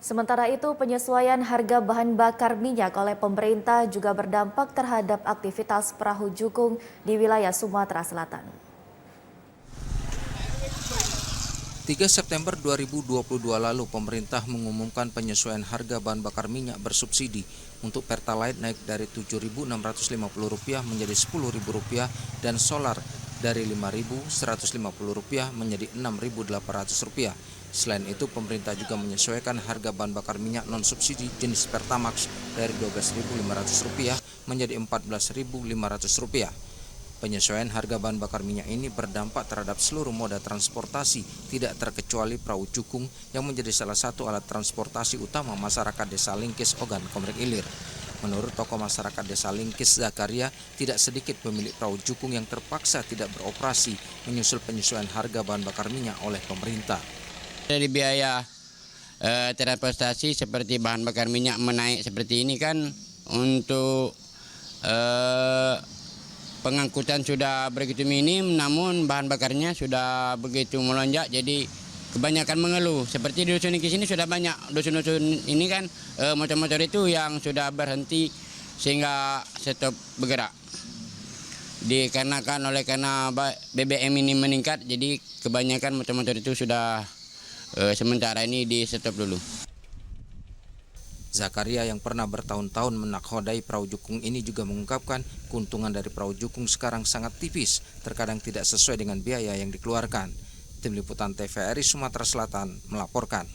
Sementara itu, penyesuaian harga bahan bakar minyak oleh pemerintah juga berdampak terhadap aktivitas perahu jukung di wilayah Sumatera Selatan. 3 September 2022 lalu, pemerintah mengumumkan penyesuaian harga bahan bakar minyak bersubsidi untuk Pertalite naik dari Rp7.650 menjadi Rp10.000 dan solar dari Rp5.150 menjadi Rp6.800. Selain itu, pemerintah juga menyesuaikan harga bahan bakar minyak non-subsidi jenis Pertamax dari Rp12.500 menjadi Rp14.500. Penyesuaian harga bahan bakar minyak ini berdampak terhadap seluruh moda transportasi, tidak terkecuali perahu cukung yang menjadi salah satu alat transportasi utama masyarakat Desa Lingkis, Ogan, Komering Ilir. Menurut tokoh masyarakat Desa Lingkis, Zakaria, tidak sedikit pemilik perahu cukung yang terpaksa tidak beroperasi menyusul penyesuaian harga bahan bakar minyak oleh pemerintah. Dari biaya transportasi seperti bahan bakar minyak menaik seperti ini kan untuk pengangkutan sudah begitu minim, namun bahan bakarnya sudah begitu melonjak, jadi kebanyakan mengeluh. Seperti di dusun Lingkis ini sudah banyak dusun-dusun ini kan motor-motor itu yang sudah berhenti sehingga stop bergerak. Dikarenakan karena BBM ini meningkat, jadi kebanyakan motor-motor itu sudah sementara ini di stop dulu. Zakaria yang pernah bertahun-tahun menakodai perahu jukung ini juga mengungkapkan keuntungan dari perahu jukung sekarang sangat tipis, terkadang tidak sesuai dengan biaya yang dikeluarkan. Tim Liputan TVRI Sumatera Selatan melaporkan.